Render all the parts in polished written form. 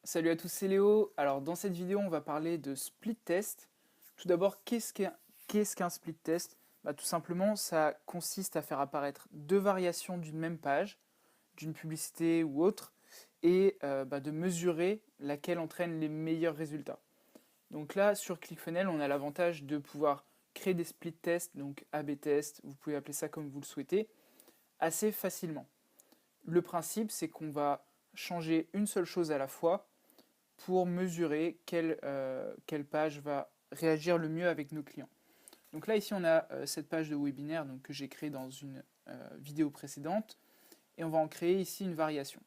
Salut à tous, c'est Léo. Alors dans cette vidéo, on va parler de split test. Tout d'abord, qu'est-ce qu'un split test? Tout simplement, ça consiste à faire apparaître deux variations d'une même page, d'une publicité ou autre, et de mesurer laquelle entraîne les meilleurs résultats. Donc là, sur ClickFunnels, on a l'avantage de pouvoir créer des split tests, donc A/B tests, vous pouvez appeler ça comme vous le souhaitez, assez facilement. Le principe, c'est qu'on va changer une seule chose à la fois pour mesurer quelle page va réagir le mieux avec nos clients. Donc là, ici, on a cette page de webinaire donc, que j'ai créée dans une vidéo précédente, et on va en créer ici une variation.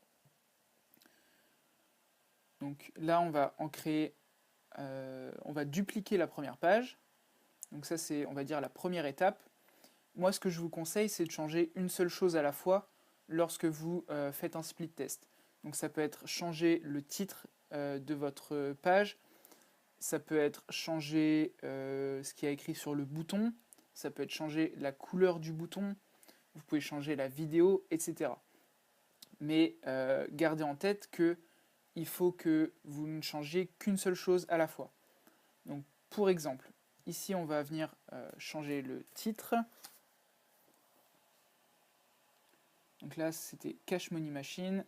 Donc là, on va en créer, on va dupliquer la première page. Donc ça, c'est, on va dire, la première étape. Moi, ce que je vous conseille, c'est de changer une seule chose à la fois lorsque vous faites un split test. Donc ça peut être changer le titre de votre page, ça peut être changer ce qui est écrit sur le bouton, ça peut être changer la couleur du bouton, vous pouvez changer la vidéo, etc. Mais gardez en tête que il faut que vous ne changiez qu'une seule chose à la fois. Donc pour exemple, ici on va venir changer le titre. Donc là c'était Cash Money Machine.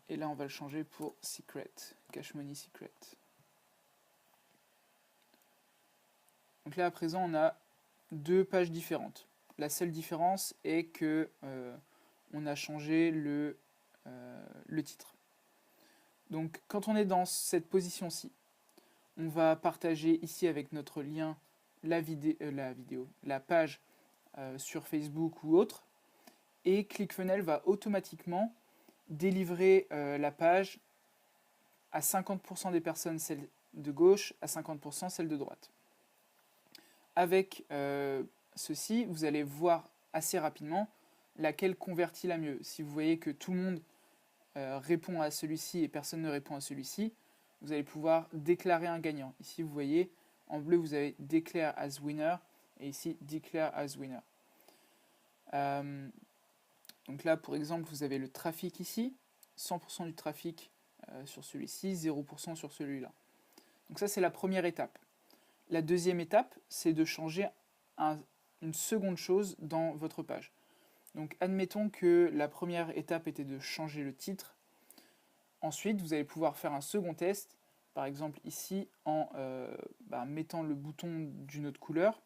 Et là on va le changer pour Secret, Cash Money Secret. Donc là à présent on a deux pages différentes. La seule différence est que on a changé le titre. Donc quand on est dans cette position-ci, on va partager ici avec notre lien la page sur Facebook ou autre, et ClickFunnels va automatiquement délivrer la page à 50% des personnes, celle de gauche, à 50% celle de droite. Avec ceci, vous allez voir assez rapidement laquelle convertit la mieux. Si vous voyez que tout le monde répond à celui-ci et personne ne répond à celui-ci, vous allez pouvoir déclarer un gagnant. Ici, vous voyez, en bleu, vous avez Declare as winner, et ici, Declare as winner. Donc là, pour exemple, vous avez le trafic ici, 100% du trafic sur celui-ci, 0% sur celui-là. Donc ça, c'est la première étape. La deuxième étape, c'est de changer une seconde chose dans votre page. Donc admettons que la première étape était de changer le titre. Ensuite, vous allez pouvoir faire un second test, par exemple ici, en mettant le bouton d'une autre couleur.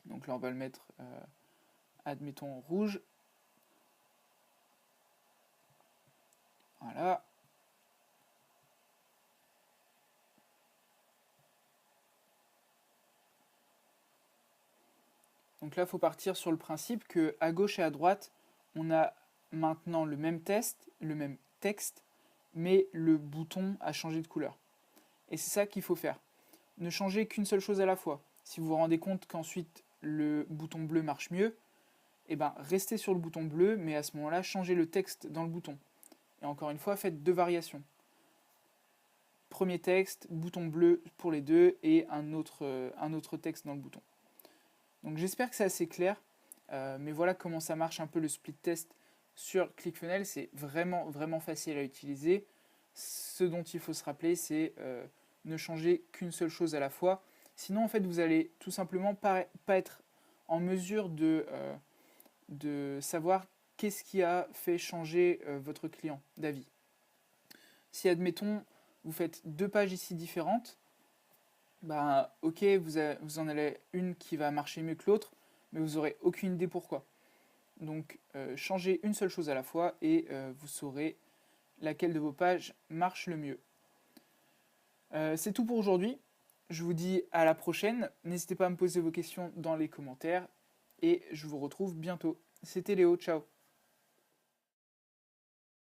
Donc là, on va le mettre, admettons, en rouge. Voilà. Donc là, il faut partir sur le principe que à gauche et à droite, on a maintenant le même test, le même texte, mais le bouton a changé de couleur. Et c'est ça qu'il faut faire. Ne changez qu'une seule chose à la fois. Si vous vous rendez compte qu'ensuite le bouton bleu marche mieux, eh ben restez sur le bouton bleu, mais à ce moment-là, changez le texte dans le bouton. Et encore une fois, faites deux variations. Premier texte, bouton bleu pour les deux, et un autre texte dans le bouton. Donc j'espère que c'est assez clair, mais voilà comment ça marche un peu le split test sur ClickFunnels. C'est vraiment, vraiment facile à utiliser. Ce dont il faut se rappeler, c'est ne changer qu'une seule chose à la fois. Sinon, en fait, vous allez tout simplement pas être en mesure de savoir qu'est-ce qui a fait changer votre client d'avis. Si, admettons, vous faites deux pages ici différentes, ok, vous en avez une qui va marcher mieux que l'autre, mais vous n'aurez aucune idée pourquoi. Donc, changez une seule chose à la fois et vous saurez laquelle de vos pages marche le mieux. C'est tout pour aujourd'hui. Je vous dis à la prochaine. N'hésitez pas à me poser vos questions dans les commentaires et je vous retrouve bientôt. C'était Léo, ciao.